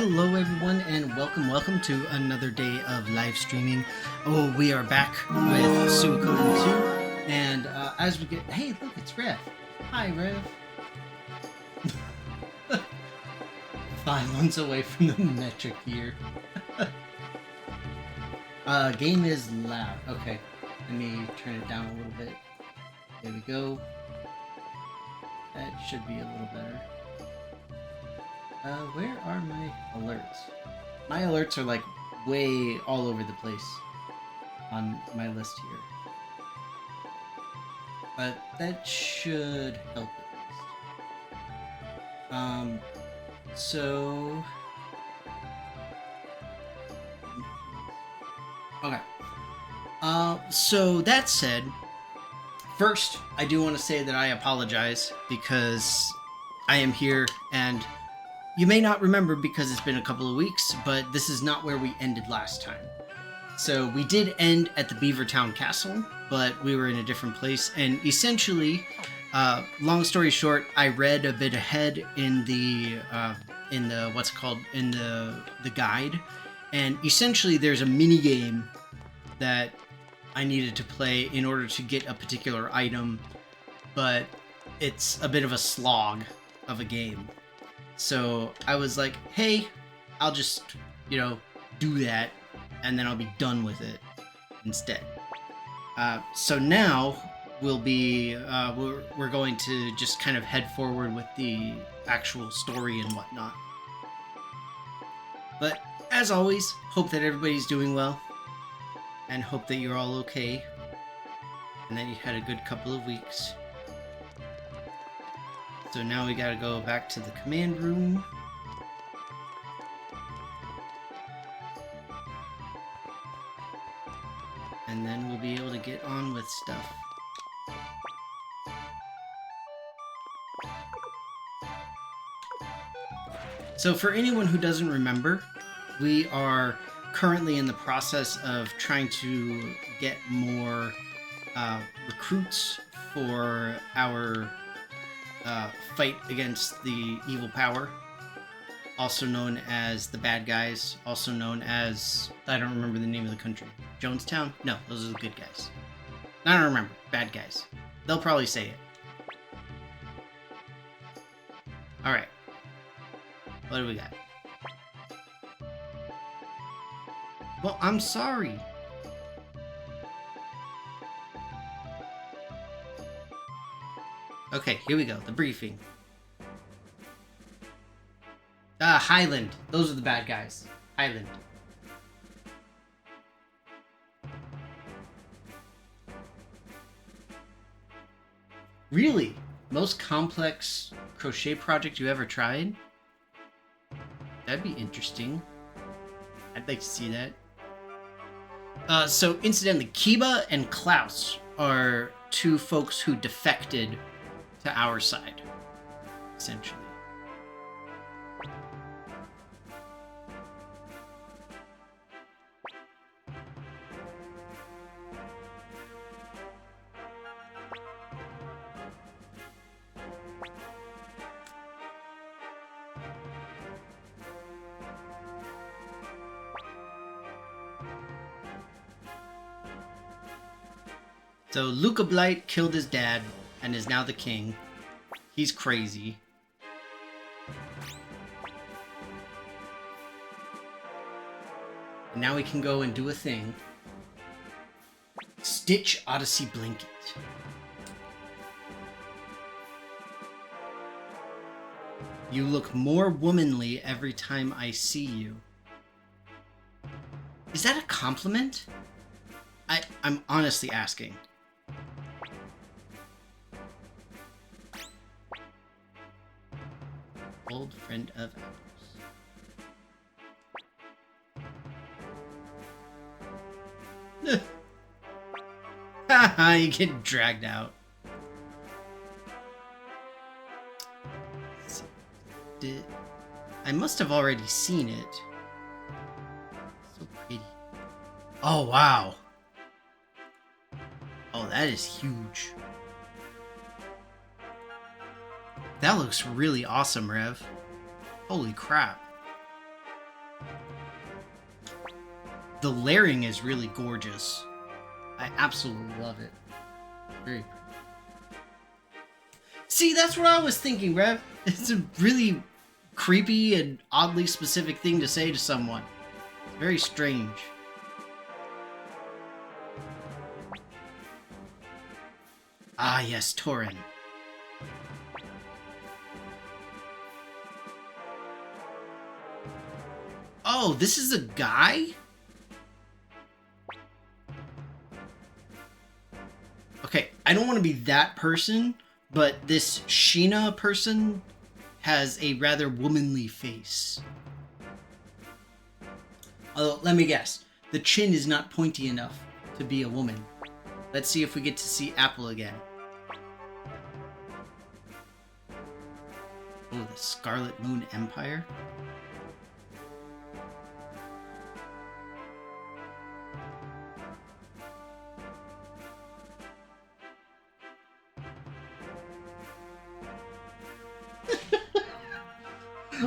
Hello everyone and welcome to another day of live streaming. Oh, we are back with Suikoden 2 and as we get... Hey, look, it's Rev. Hi, Rev. 5 months away from the metric year. Game is loud. Okay, let me turn it down a little bit. There we go. That should be a little better. Where are my alerts? My alerts are like way all over the place on my list here. But that should help at least. So... Okay. So that said, first, I do want to say that I apologize because I am here and you may not remember because it's been a couple of weeks, but this is not where we ended last time. So we did end at the Beavertown Castle, but we were in a different place. And essentially, long story short, I read a bit ahead in the guide, and essentially there's a mini game that I needed to play in order to get a particular item, but it's a bit of a slog of a game. So I was like, hey, I'll just, do that, and then I'll be done with it instead. So now we'll be, we're going to just kind of head forward with the actual story and whatnot. But as always, hope that everybody's doing well, and hope that you're all okay, and that you had a good couple of weeks. So now we gotta go back to the command room. And then we'll be able to get on with stuff. So for anyone who doesn't remember, we are currently in the process of trying to get more recruits for our fight against the evil power, also known as the bad guys, also known as, I don't remember the name of the country. Jonestown? No, those are the good guys. I don't remember. Bad guys. They'll probably say it. Alright. What do we got? Well, I'm sorry. Okay, here we go. The briefing. Highland. Those are the bad guys. Highland. Really? Most complex crochet project you ever tried? That'd be interesting. I'd like to see that. So incidentally, Kiba and Klaus are two folks who defected to our side, essentially. So Luca Blight killed his dad and is now the king. He's crazy. And now we can go and do a thing. Stitch Odyssey Blanket. You look more womanly every time I see you. Is that a compliment? I'm honestly asking. Old friend of ours. Haha, you get dragged out. I must have already seen it. So pretty. Oh, wow. Oh, that is huge. That looks really awesome, Rev. Holy crap. the layering is really gorgeous. I absolutely love it. Very pretty. See, that's what I was thinking, Rev. It's a really creepy and oddly specific thing to say to someone. Very strange. Ah, yes, Toran. Oh, this is a guy? Okay, I don't want to be that person, but this Sheena person has a rather womanly face. Although, let me guess, the chin is not pointy enough to be a woman. Let's see if we get to see Apple again. Oh, the Scarlet Moon Empire?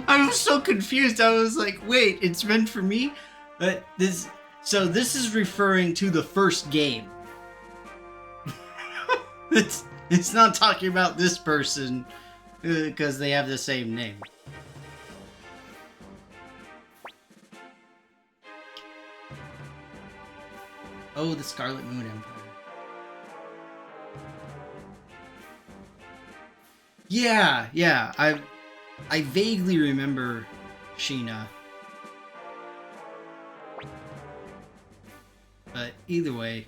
I was so confused. I was like, wait, it's meant for me? But so this is referring to the first game. It's not talking about this person because they have the same name. Oh, the Scarlet Moon Empire. Yeah, I vaguely remember Sheena. But either way.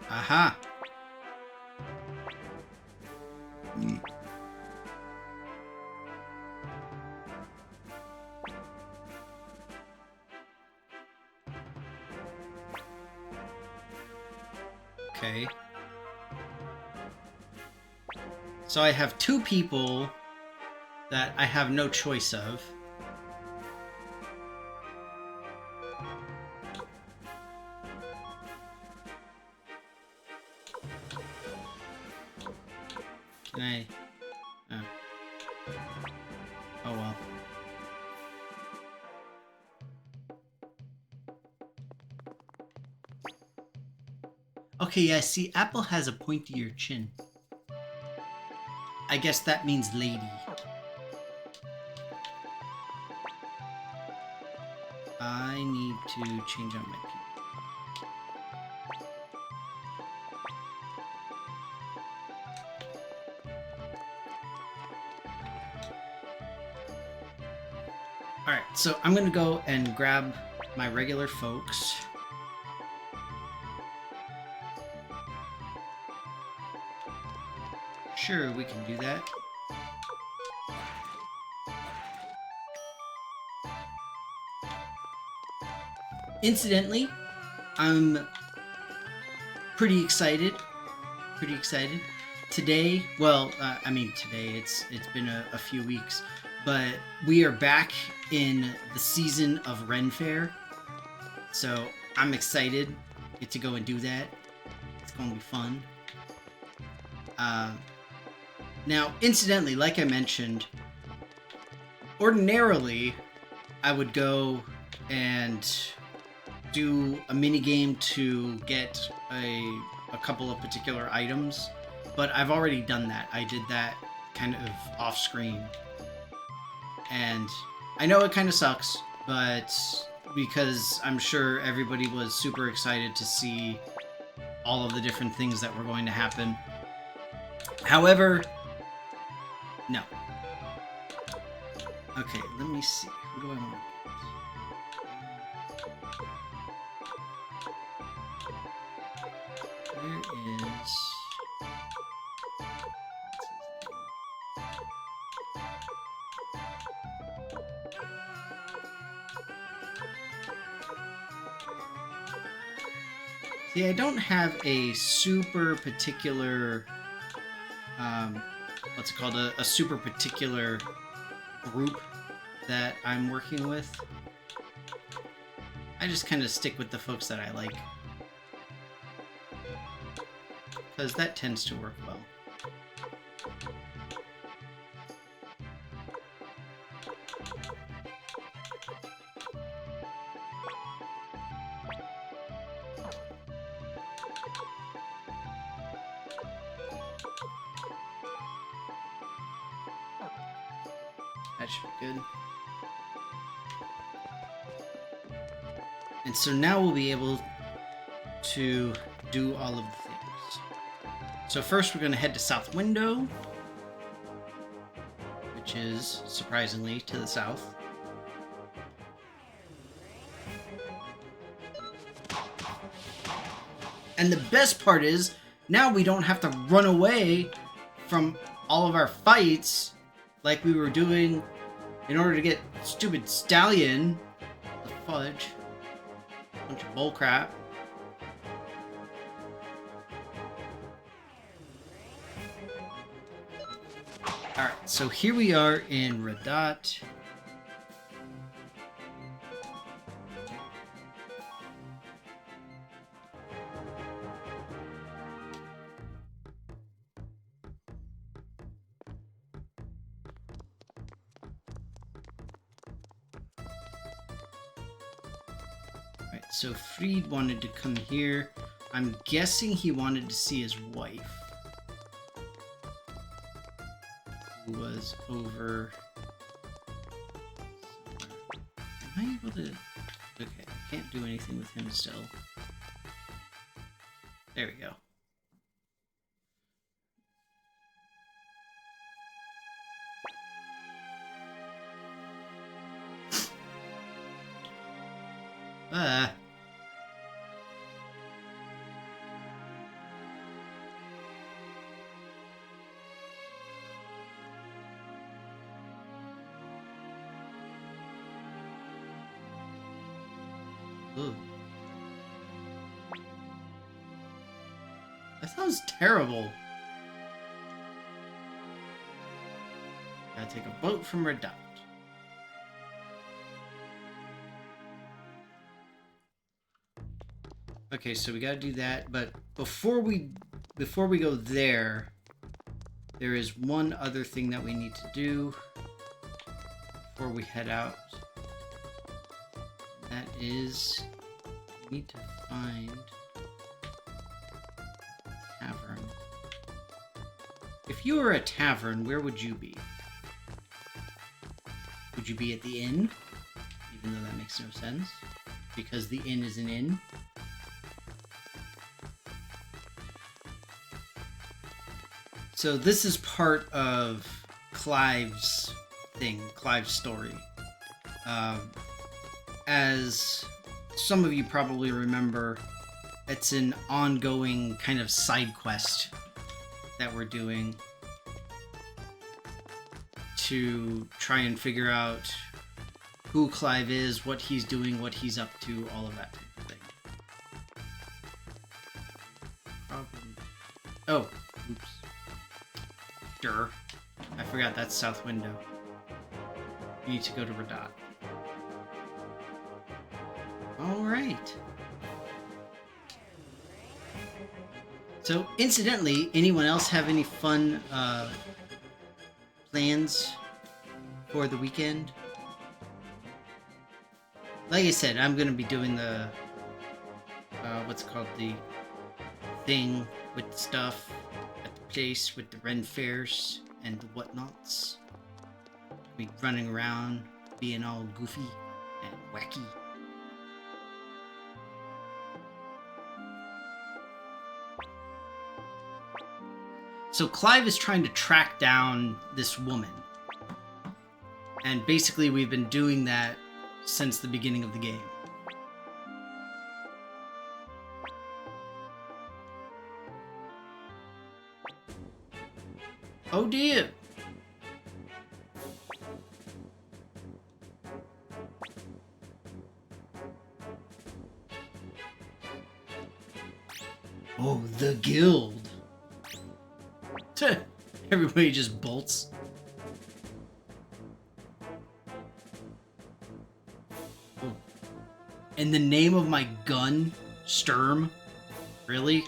Aha. Okay. So I have two people that I have no choice of. Can I... Oh. Oh well. Okay, yeah, see, Apple has a pointier chin. I guess that means lady. I need to change out my people. Alright, so I'm gonna go and grab my regular folks. Sure, we can do that. Incidentally, I'm pretty excited. Today, well, today, it's been a few weeks, but we are back in the season of Ren Fair. So I'm excited get to go and do that. It's going to be fun. Now, incidentally, like I mentioned, ordinarily, I would go and do a mini game to get a couple of particular items, but I've already done that. I did that kind of off screen, and I know it kind of sucks, but because I'm sure everybody was super excited to see all of the different things that were going to happen. However, no. Okay, let me see. Who do I want to get? Where is... See, I don't have a super particular what's it called, a super particular group that I'm working with. I just kind of stick with the folks that I like, because that tends to work well. That should be good. And so now we'll be able to do all of the things. So first we're going to head to South Window, which is, surprisingly, to the south. And the best part is, now we don't have to run away from all of our fights like we were doing in order to get stupid Stallion. The fudge. Bunch of bullcrap. Alright, so here we are in Radat. So Fried wanted to come here. I'm guessing he wanted to see his wife, who was over. Am I able to? Okay, I can't do anything with him still. There we go. Ooh. That sounds terrible. Gotta take a boat from Radat. Okay, so we gotta do that, but before we go there, there is one other thing that we need to do before we head out. That is, we need to find a tavern. If you were a tavern, where would you be? Would you be at the inn? Even though that makes no sense, because the inn is an inn. So this is part of Clive's thing, Clive's story. As some of you probably remember, it's an ongoing kind of side quest that we're doing to try and figure out who Clive is, what he's doing, what he's up to, all of that type of thing. Problem. Oh, oops. Sure. I forgot that's South Window. You need to go to Radat. Alright. So, incidentally, anyone else have any fun plans for the weekend? Like I said, I'm going to be doing the, what's it called, the thing with the stuff at the place with the Ren fairs and the whatnots. Be running around, being all goofy and wacky. So Clive is trying to track down this woman. And basically we've been doing that since the beginning of the game. Oh dear! Oh, the guild. Tuh. Everybody just bolts. Oh. In the name of my gun, Sturm? Really?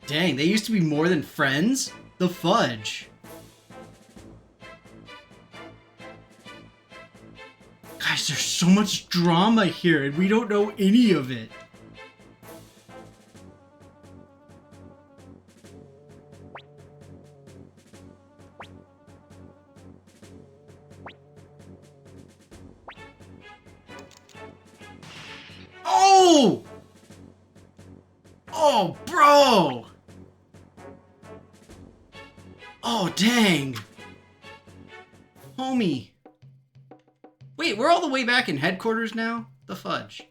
Dang, they used to be more than friends? The fudge. Guys, there's so much drama here, and we don't know any of it. Oh! Oh, bro! Oh, dang. Homie. Wait, we're all the way back in headquarters now? The fudge.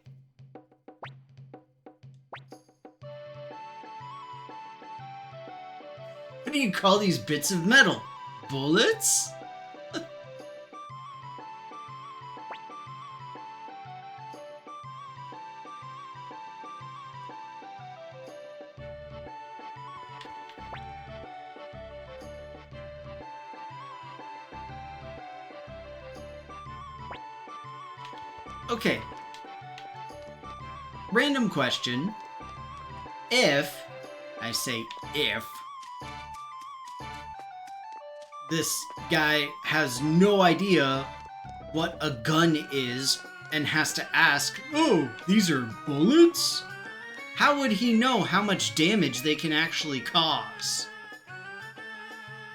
What do you call these bits of metal? Bullets? Okay. Random question. If, I say if, this guy has no idea what a gun is and has to ask, oh, these are bullets? How would he know how much damage they can actually cause?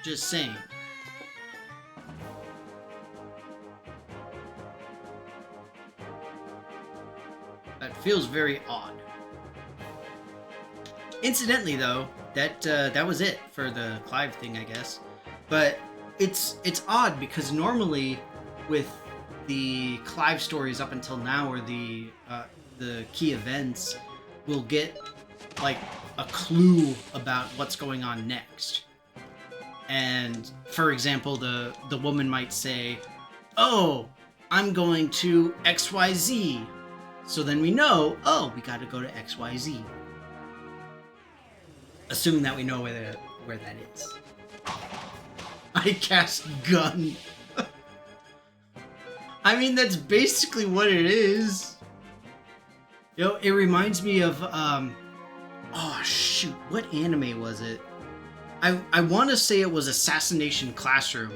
Just saying. That feels very odd. Incidentally, though, that was it for the Clive thing, I guess. But it's odd because normally with the Clive stories up until now, or the key events, we'll get like a clue about what's going on next. And for example, the woman might say, "Oh, I'm going to XYZ." So then we know, oh, we got to go to XYZ. Assuming that we know where that is. I cast gun. I mean, that's basically what it is. You know, it reminds me of, oh shoot, what anime was it? I want to say it was Assassination Classroom,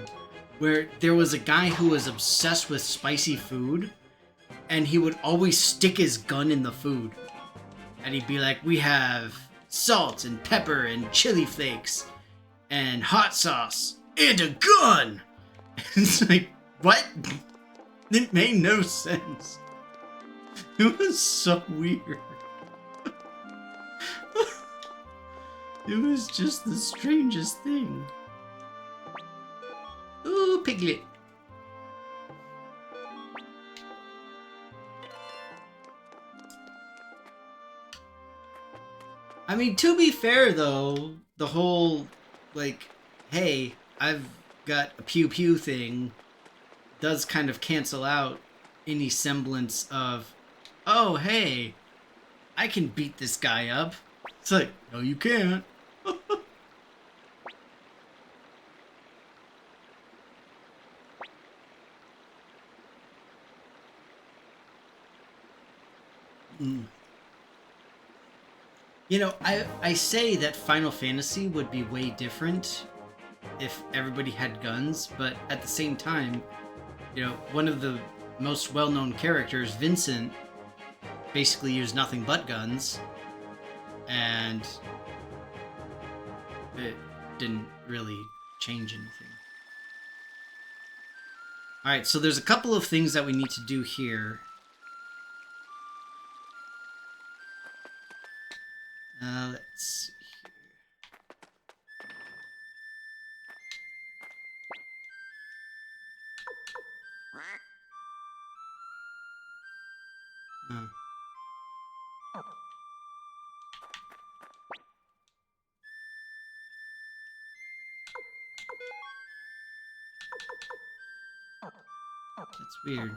where there was a guy who was obsessed with spicy food, and he would always stick his gun in the food. And he'd be like, we have salt and pepper and chili flakes and hot sauce and a gun! It's like, what? It made no sense. It was so weird. It was just the strangest thing. Ooh, Piglet. I mean, to be fair, though, the whole, like, hey, I've got a pew-pew thing does kind of cancel out any semblance of, oh, hey, I can beat this guy up. It's like, no, you can't. You know, I say that Final Fantasy would be way different if everybody had guns, but at the same time, you know, one of the most well-known characters, Vincent, basically used nothing but guns, and it didn't really change anything. Alright, so there's a couple of things that we need to do here. Let's see here. That's weird.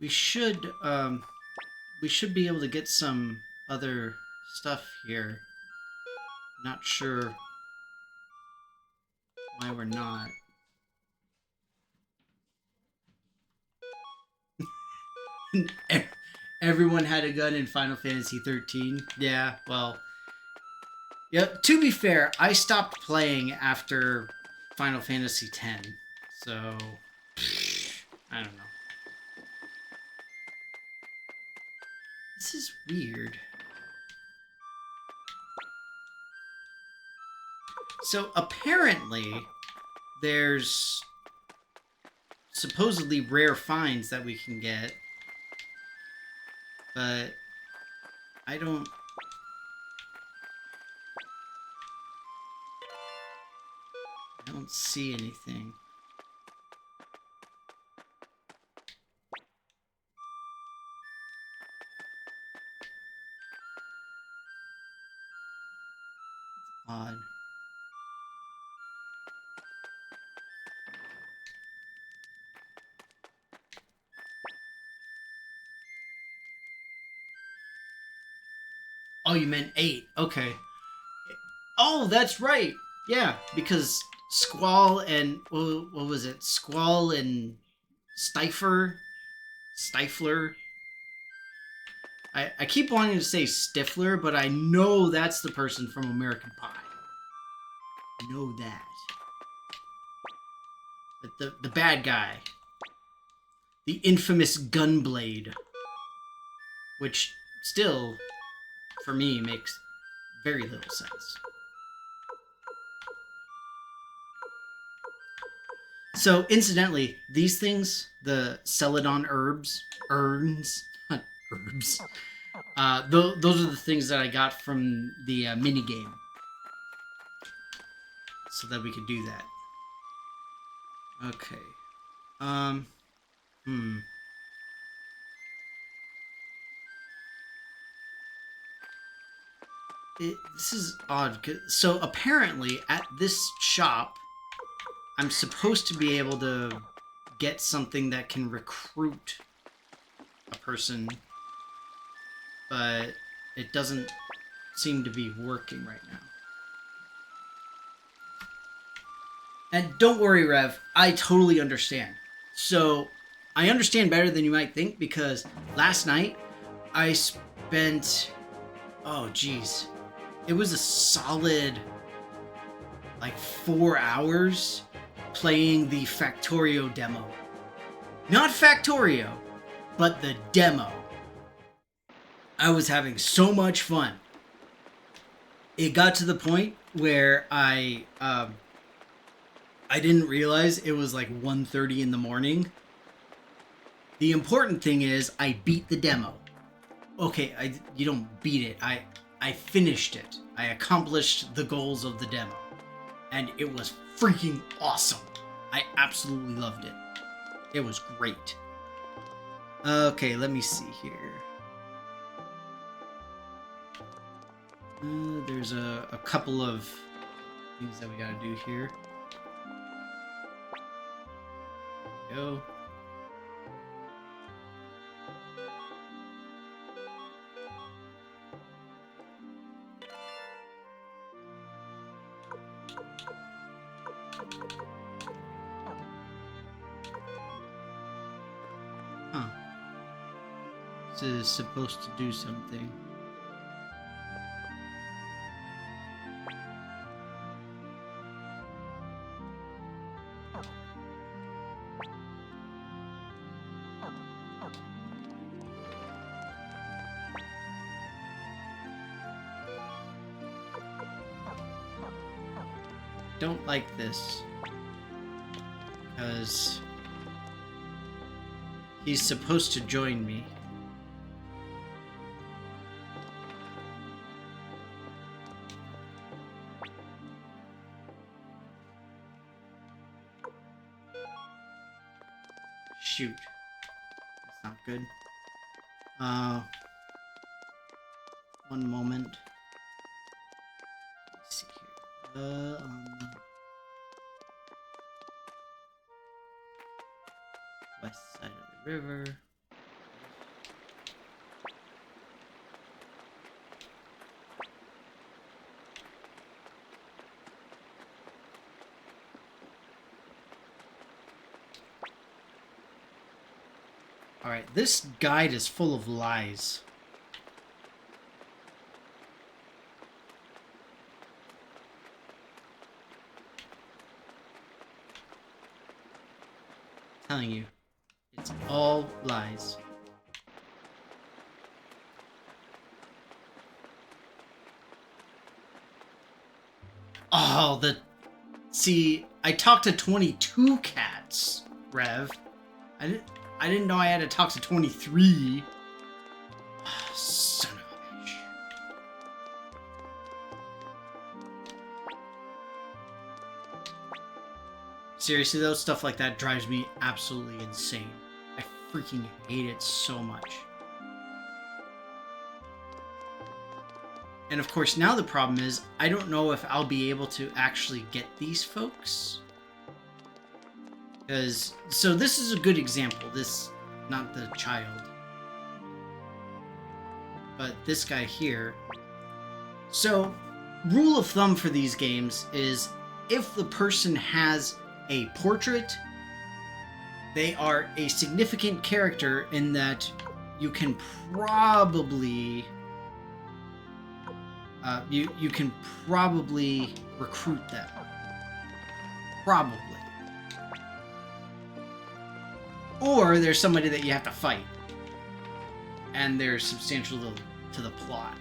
we should be able to get some other stuff here. Not sure why we're not. Everyone had a gun in Final Fantasy 13. Yeah, well, yeah, to be fair, I stopped playing after Final Fantasy 10. So I don't know. This is weird. So apparently there's supposedly rare finds that we can get, but I don't see anything. Odd. Oh, you meant 8. Okay. Oh, that's right. Yeah, because Squall and what was it? Squall and Stifler. I keep wanting to say Stifler, but I know that's the person from American Pie. I know that. But the bad guy, the infamous Gunblade, which still, for me, makes very little sense. So, incidentally, these things, the Celadon urns, not herbs, those are the things that I got from the minigame. So that we could do that. Okay. This is odd. So apparently at this shop, I'm supposed to be able to get something that can recruit a person, but it doesn't seem to be working right now. And don't worry, Rev, I totally understand. So I understand better than you might think, because last night I spent, oh geez, it was a solid like 4 hours playing the Factorio demo. Not Factorio, but the demo. I was having so much fun. It got to the point where I didn't realize it was like 1:30 in the morning. The important thing is I beat the demo. Okay, you don't beat it. I finished it. I accomplished the goals of the demo. And it was freaking awesome. I absolutely loved it. It was great. Okay, let me see here. There's a couple of things that we gotta do here. There we go. Huh. This is supposed to do something. Don't like this, because he's supposed to join me. Shoot, that's not good. One moment. Let's see here. West side of the river. Alright, this guide is full of lies. I'm telling you, it's all lies. Oh, see, I talked to 22 cats, Rev. I didn't know I had to talk to 23. Son of a bitch. Seriously though, stuff like that drives me absolutely insane. I freaking hate it so much. And of course, now the problem is, I don't know if I'll be able to actually get these folks. So this is a good example. This, not the child, but this guy here. So, rule of thumb for these games is if the person has a portrait, they are a significant character in that you can probably you can probably recruit them. Probably. Or there's somebody that you have to fight. And they're substantial to the plot.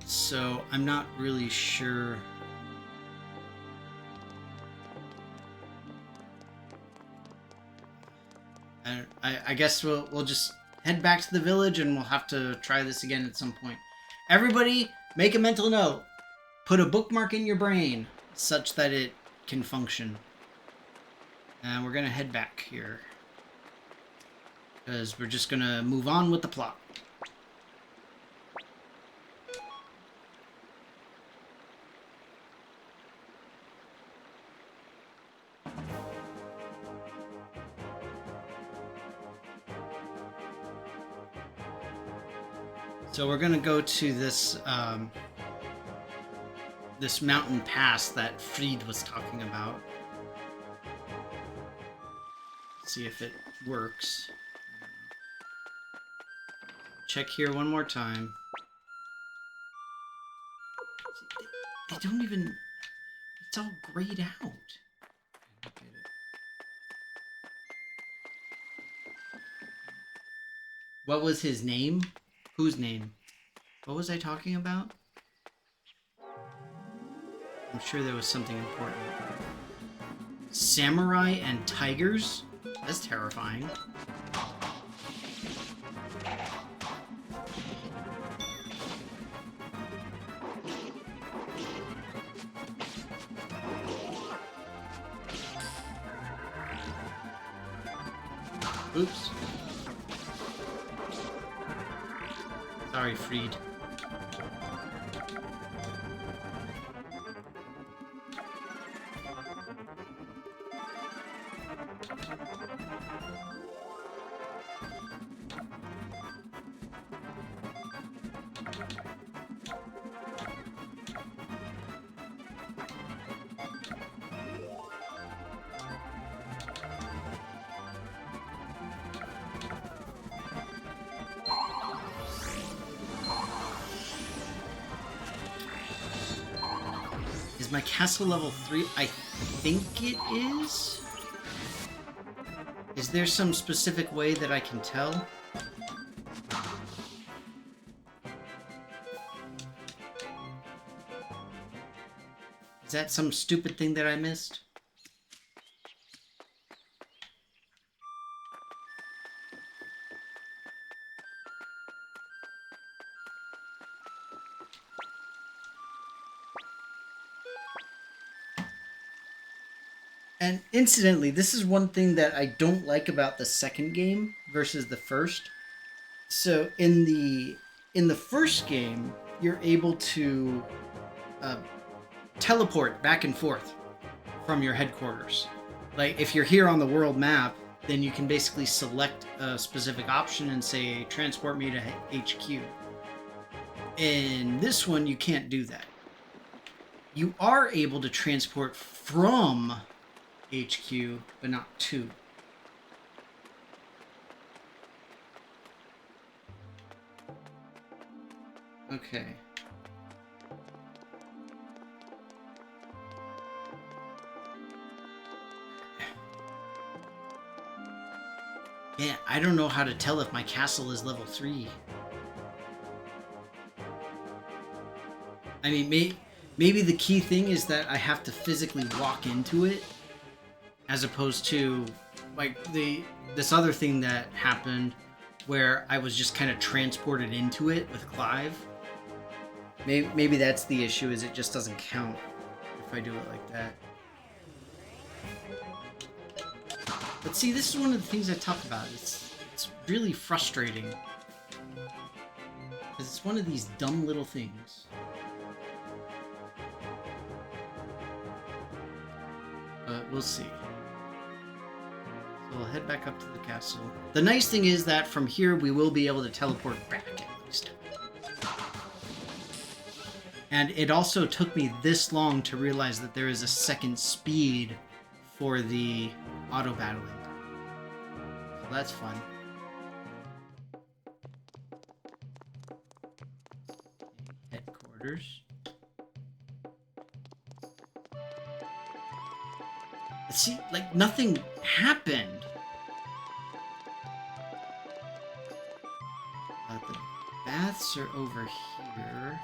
So I'm not really sure. I guess we'll just head back to the village and we'll have to try this again at some point. Everybody, make a mental note. Put a bookmark in your brain such that it can function. And we're gonna head back here. Because we're just gonna move on with the plot. So we're gonna go to this this mountain pass that Fried was talking about. See if it works. Check here one more time. They don't even... It's all grayed out. Look at it. What was his name? Whose name? What was I talking about? I'm sure there was something important. Samurai and tigers? That's terrifying. Oops. Sorry, Fried. Is my castle level 3? I think it is. Is there some specific way that I can tell? Is that some stupid thing that I missed? And incidentally, this is one thing that I don't like about the second game versus the first. So in the first game, you're able to teleport back and forth from your headquarters. Like if you're here on the world map, then you can basically select a specific option and say, transport me to HQ. In this one, you can't do that. You are able to transport from HQ, but not 2. Okay. Yeah, I don't know how to tell if my castle is level 3. I mean, maybe the key thing is that I have to physically walk into it, as opposed to like this other thing that happened where I was just kind of transported into it with Clive. Maybe that's the issue, is it just doesn't count if I do it like that. But see, this is one of the things I talk about. It's really frustrating. Because it's one of these dumb little things. But we'll see. So we'll head back up to the castle. The nice thing is that from here we will be able to teleport back at least. And it also took me this long to realize that there is a second speed for the auto battling. So that's fun. Headquarters. See, like nothing happened. The baths are over here.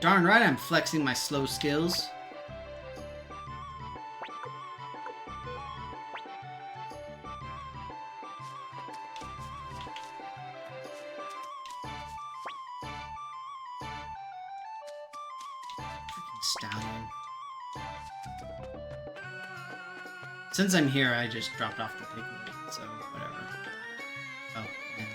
Darn right I'm flexing my slow skills. Freaking stallion. Since I'm here, I just dropped off the piglet, so whatever. Oh, and...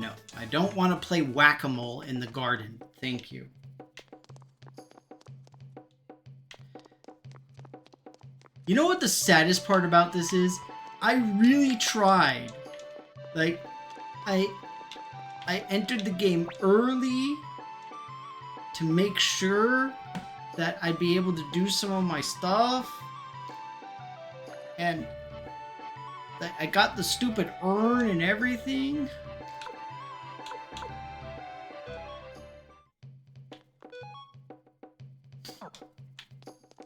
No, I don't want to play whack-a-mole in the garden. Thank you. You know what the saddest part about this is? I really tried. Like, I entered the game early to make sure that I'd be able to do some of my stuff. And I got the stupid urn and everything.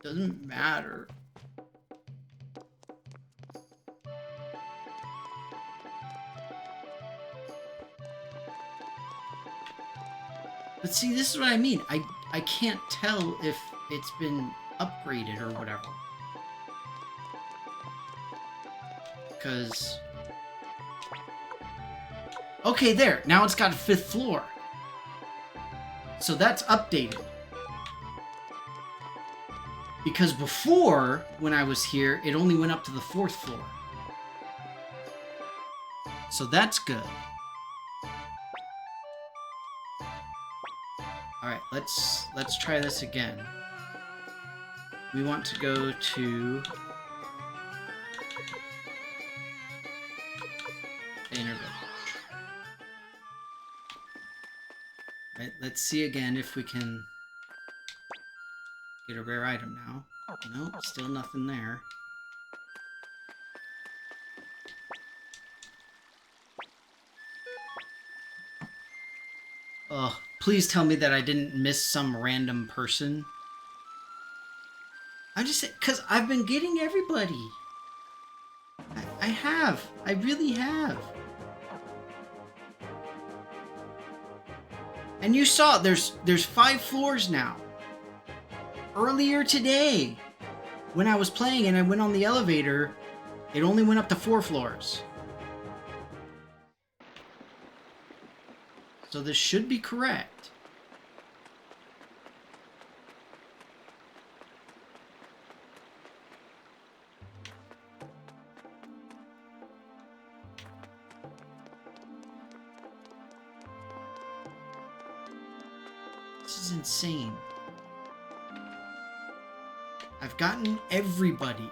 Doesn't matter. But see, this is what I mean. I can't tell if it's been upgraded or whatever. Because... Okay, there. Now it's got a 5th floor. So that's updated. Because before, when I was here, it only went up to the 4th floor. So that's good. Alright, let's try this again. We want to go to... Inner Village. Right, let's see again if we can get a rare item now. Nope, still nothing there. Ugh, please tell me that I didn't miss some random person. I'm just saying, because I've been getting everybody. I have. I really have. And you saw, there's 5 floors now. Earlier today, when I was playing and I went on the elevator, it only went up to 4 floors. So this should be correct. This is insane. I've gotten everybody.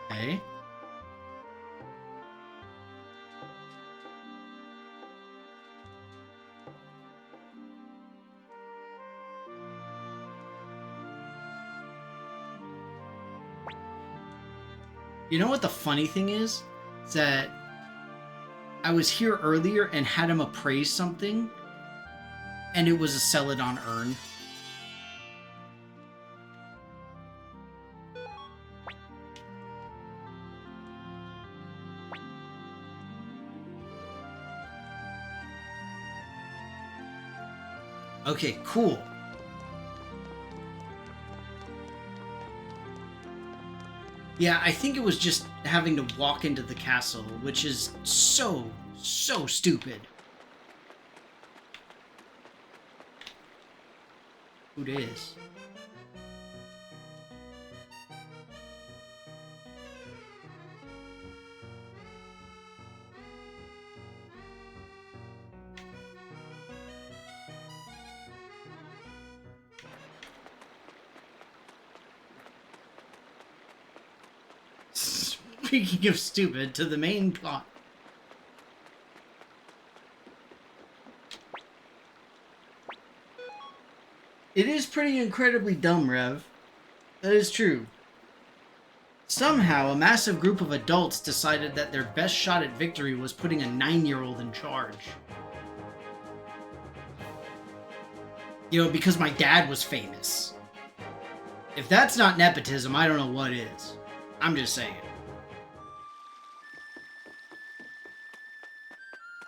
Okay. You know what the funny thing is? Is that I was here earlier and had him appraise something, and it was a Celadon urn. Okay, cool. Yeah, I think it was just having to walk into the castle, which is so stupid. Who it is? Speaking of stupid, to the main plot. It is pretty incredibly dumb, Rev. That is true. Somehow, a massive group of adults decided that their best shot at victory was putting a 9-year-old in charge. You know, because my dad was famous. If that's not nepotism, I don't know what is. I'm just saying.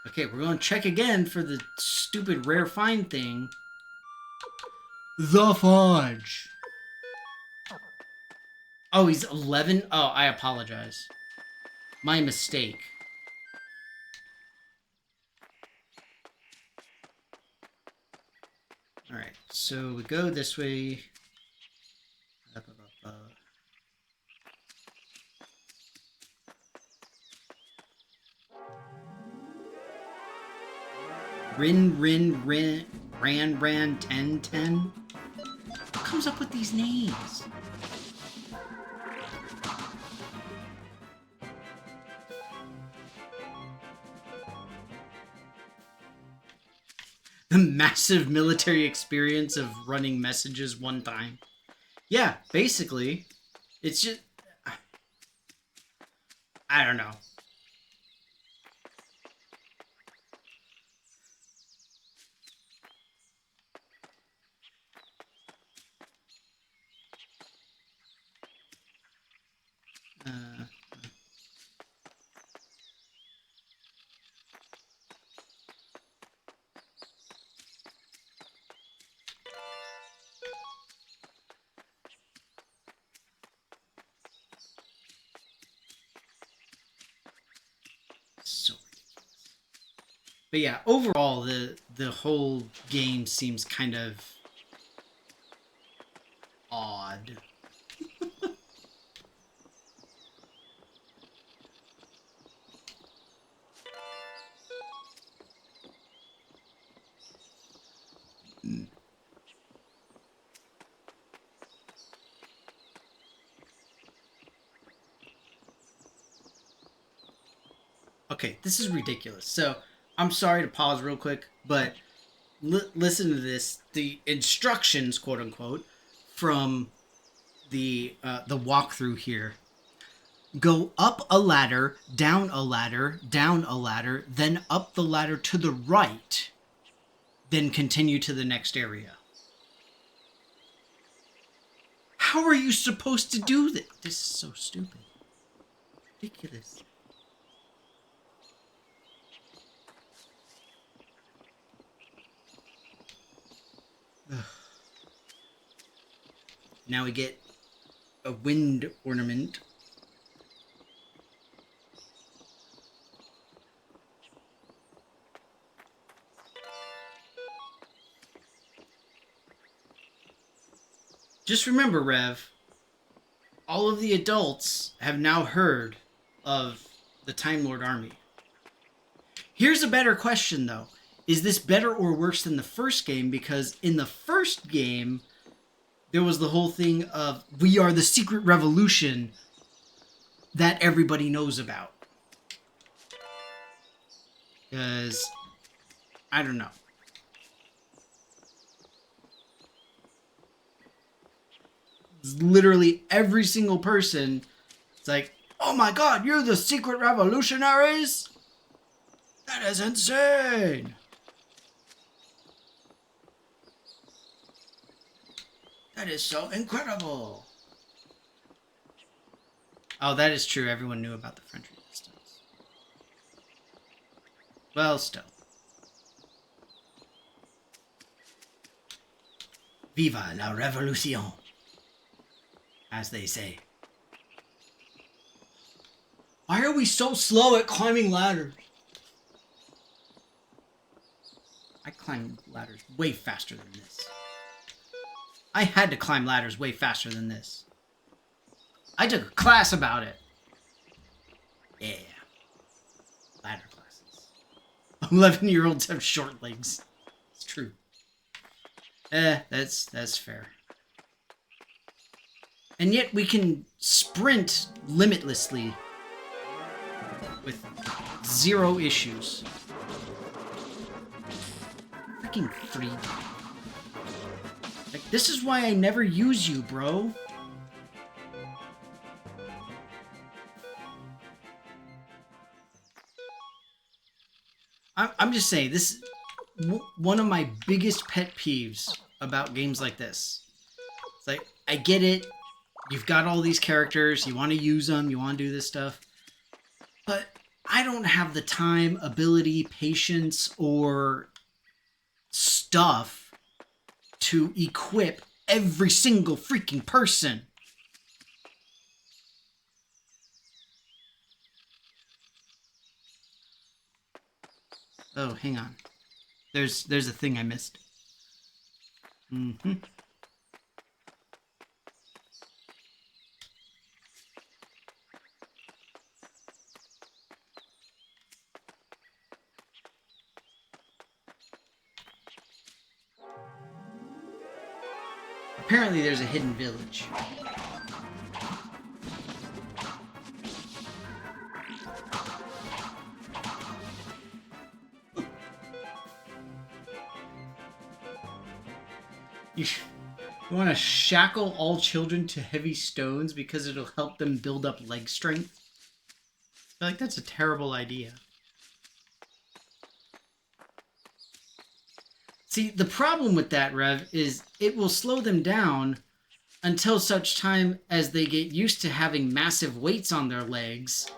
Okay, we're going to check again for the stupid rare find thing. The Fudge. Oh, he's 11? Oh, I apologize. My mistake. Alright, so we go this way. Ran, 10. Who comes up with these names? The massive military experience of running messages one time. Yeah, basically. It's just... I don't know. So ridiculous. But yeah, overall, the whole game seems kind of odd. Okay, this is ridiculous. So, I'm sorry to pause real quick, but listen to this. The instructions, quote unquote, from the walkthrough here. Go up a ladder, down a ladder, down a ladder, then up the ladder to the right, then continue to the next area. How are you supposed to do this? This is so stupid. Ridiculous. Now we get a wind ornament. Just remember, Rev, all of the adults have now heard of the Time Lord army. Here's a better question, though. Is this better or worse than the first game? Because in the first game, there was the whole thing of we are the secret revolution that everybody knows about. Because, I don't know. Literally every single person, it's like, oh my god, you're the secret revolutionaries? That is insane! That is so incredible! Oh, that is true. Everyone knew about the French Resistance. Well, still. Viva la Revolution! As they say. Why are we so slow at climbing ladders? I climbed ladders way faster than this. I had to climb ladders way faster than this. I took a class about it. Yeah. Ladder classes. 11-year-olds have short legs. It's true. That's fair. And yet we can sprint limitlessly with 0 issues. Freaking free. Like, this is why I never use you, bro. I'm just saying, this is one of my biggest pet peeves about games like this. It's like, I get it. You've got all these characters, you want to use them, you want to do this stuff. But I don't have the time, ability, patience, or stuff to equip every single freaking person. Oh, hang on. There's a thing I missed. Mm-hmm. Apparently there's a hidden village. You want to shackle all children to heavy stones because it'll help them build up leg strength? I feel like that's a terrible idea. See, the problem with that, Rev, is it will slow them down until such time as they get used to having massive weights on their legs,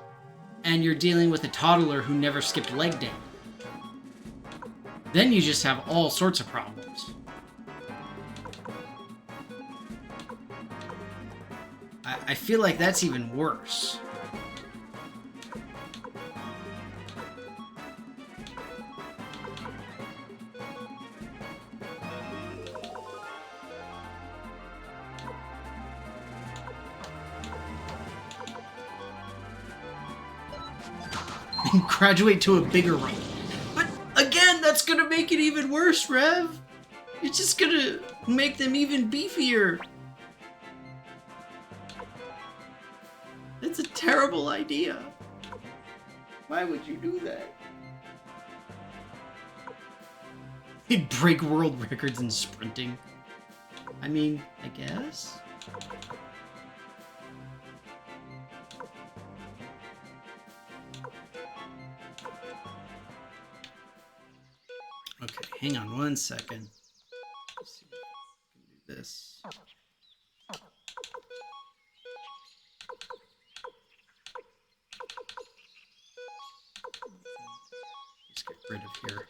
and you're dealing with a toddler who never skipped leg day. Then you just have all sorts of problems. I feel like that's even worse. Graduate to a bigger rank. But again, that's gonna make it even worse, Rev. It's just gonna make them even beefier. It's a terrible idea. Why would you do that? He'd break world records in sprinting. I mean, I guess. Okay, hang on 1 second. Let's see if I can do this. Let's get rid of here.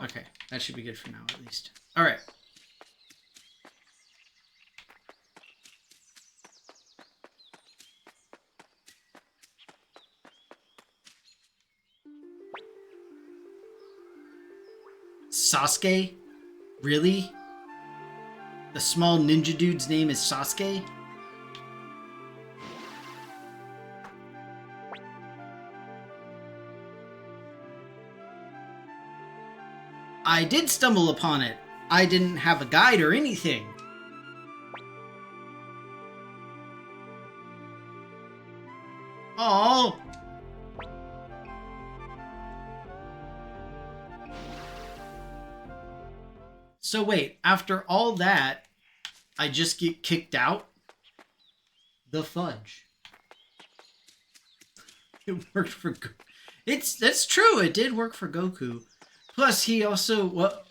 Okay, that should be good for now at least. All right. Sasuke? Really? The small ninja dude's name is Sasuke? I did stumble upon it. I didn't have a guide or anything. Oh. So wait, after all that, I just get kicked out? The fudge. It worked for that's true, it did work for Goku. Plus he also what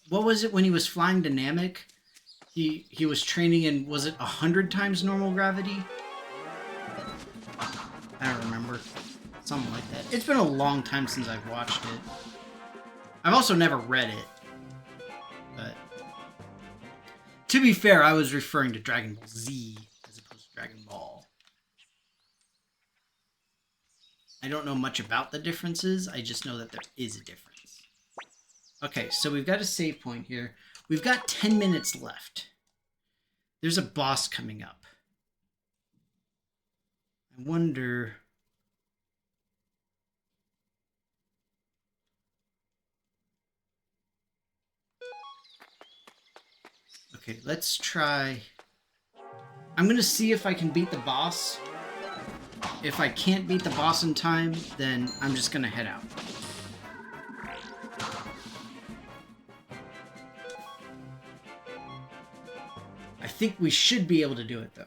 was it when he was flying to Namek? He was training in, was it 100 times normal gravity? I don't remember. Something like that. It's been a long time since I've watched it. I've also never read it. But to be fair, I was referring to Dragon Ball Z as opposed to Dragon Ball. I don't know much about the differences. I just know that there is a difference. Okay, so we've got a save point here. We've got 10 minutes left. There's a boss coming up. I wonder... Okay, let's try... I'm going to see if I can beat the boss. If I can't beat the boss in time, then I'm just going to head out. I think we should be able to do it, though.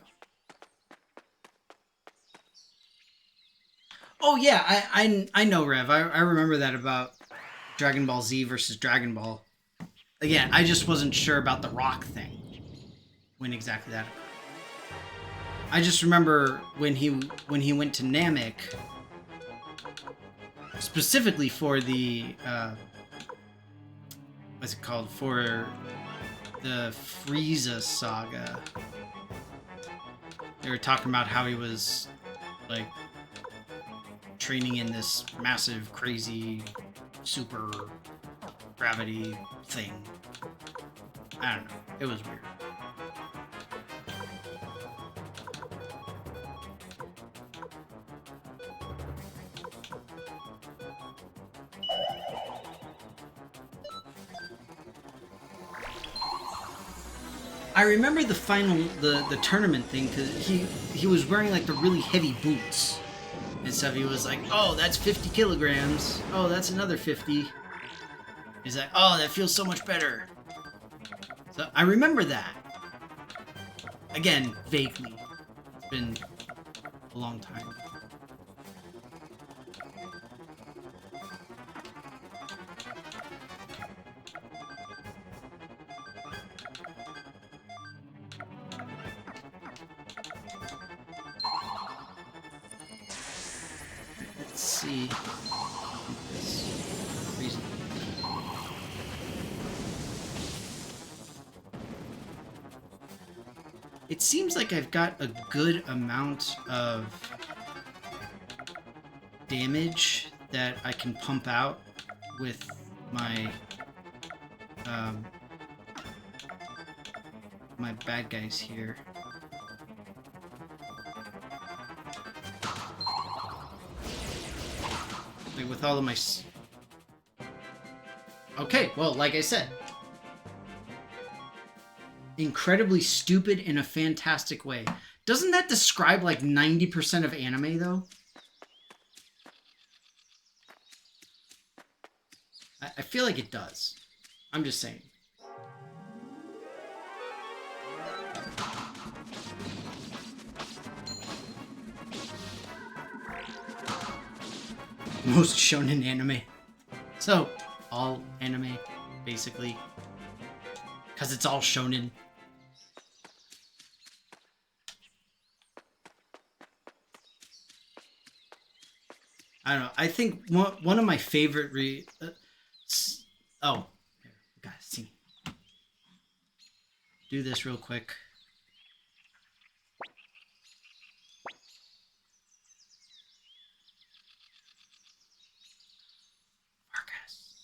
Oh, yeah, I know, Rev. I remember that about Dragon Ball Z versus Dragon Ball. Again, I just wasn't sure about the rock thing. When exactly that occurred. I just remember when he went to Namek, specifically for the what's it called, for the Frieza saga. They were talking about how he was like training in this massive, crazy, super gravity thing. I don't know. It was weird. I remember the final, the tournament thing, because he was wearing like the really heavy boots and stuff. He was like, oh, that's 50 kilograms. Oh, that's another 50. He's like, oh, that feels so much better. So I remember that. Again, vaguely. It's been a long time. Let's see. It seems like I've got a good amount of damage that I can pump out with my my bad guys here. Like with all of my... Okay, well, like I said, incredibly stupid in a fantastic way. Doesn't that describe like 90% of anime, though? I feel like it does. I'm just saying. Most shonen anime. So, all anime, basically. Because it's all shonen. I don't know. I think one of my favorite oh, here, guys, see. Do this real quick. Marcus.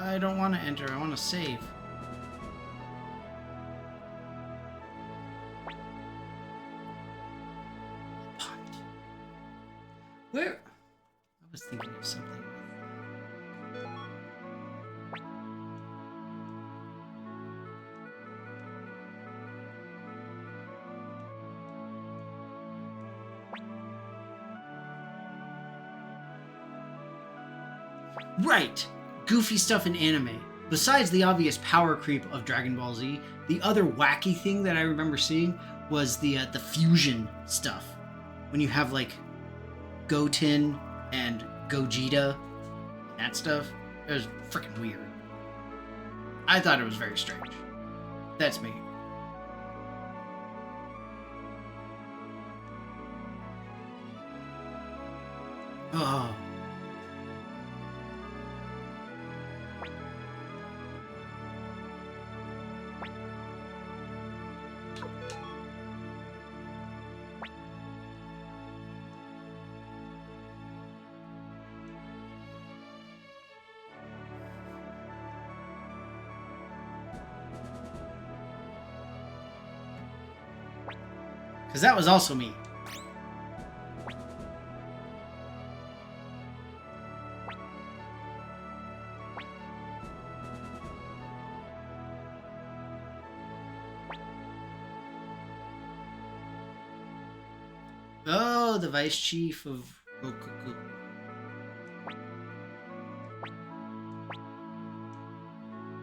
I don't want to enter. I want to save. Where? I was thinking of something. Right! Goofy stuff in anime. Besides the obvious power creep of Dragon Ball Z, the other wacky thing that I remember seeing was the fusion stuff. When you have like Goten and Gogeta, that stuff. It was freaking weird. I thought it was very strange. That's me. Oh. Because that was also me. Oh, the vice chief of Rokuku.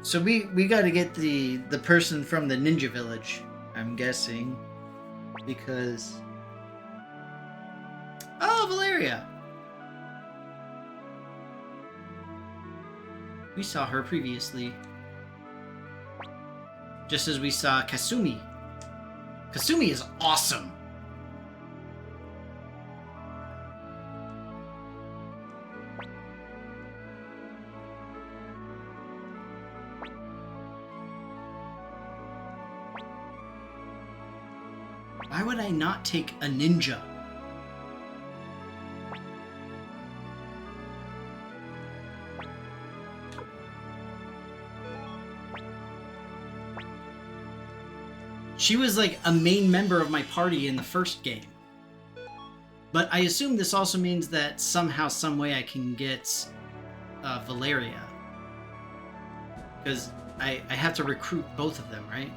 So we got to get the person from the ninja village, I'm guessing. Because... Oh, Valeria! We saw her previously. Just as we saw Kasumi. Kasumi is awesome! Why would I not take a ninja? She was like a main member of my party in the first game. But I assume this also means that somehow, some way I can get Valeria. Because I have to recruit both of them, right?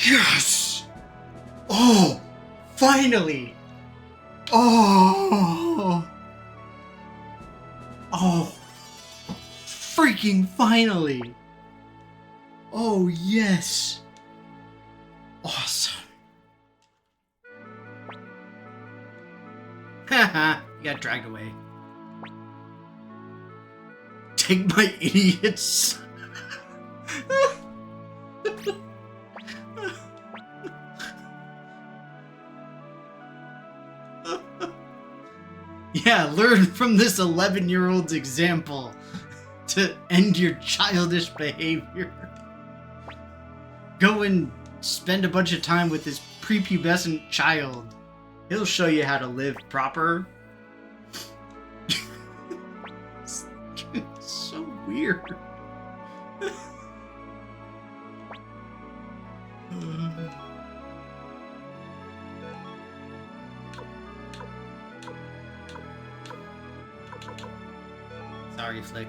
Yes! Oh! Finally! Oh! Oh! Freaking finally! Oh, yes! Awesome! Haha, you got dragged away. Take my idiots! Yeah, learn from this 11-year-old's example to end your childish behavior. Go and spend a bunch of time with this prepubescent child. He'll show you how to live proper. It's so weird. Sorry, Flick.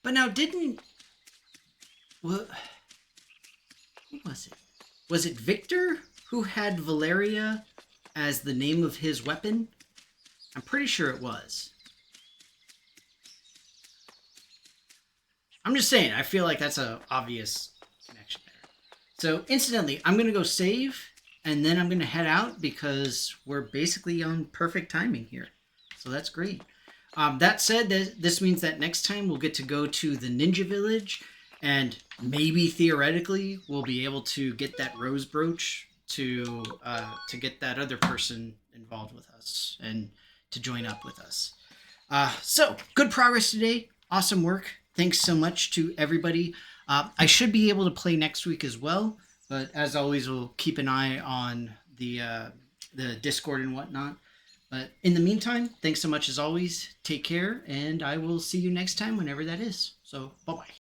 But now didn't... What? Who was it? Was it Victor who had Valeria as the name of his weapon? I'm pretty sure it was. I'm just saying, I feel like that's an obvious connection there. So, incidentally, I'm going to go save, and then I'm going to head out because we're basically on perfect timing here. So that's great. That said, this means that next time we'll get to go to the Ninja Village, and maybe theoretically we'll be able to get that rose brooch to get that other person involved with us and to join up with us. So, good progress today. Awesome work. Thanks so much to everybody. I should be able to play next week as well, but as always, we'll keep an eye on the Discord and whatnot. But in the meantime, thanks so much as always. Take care, and I will see you next time whenever that is. So, bye bye.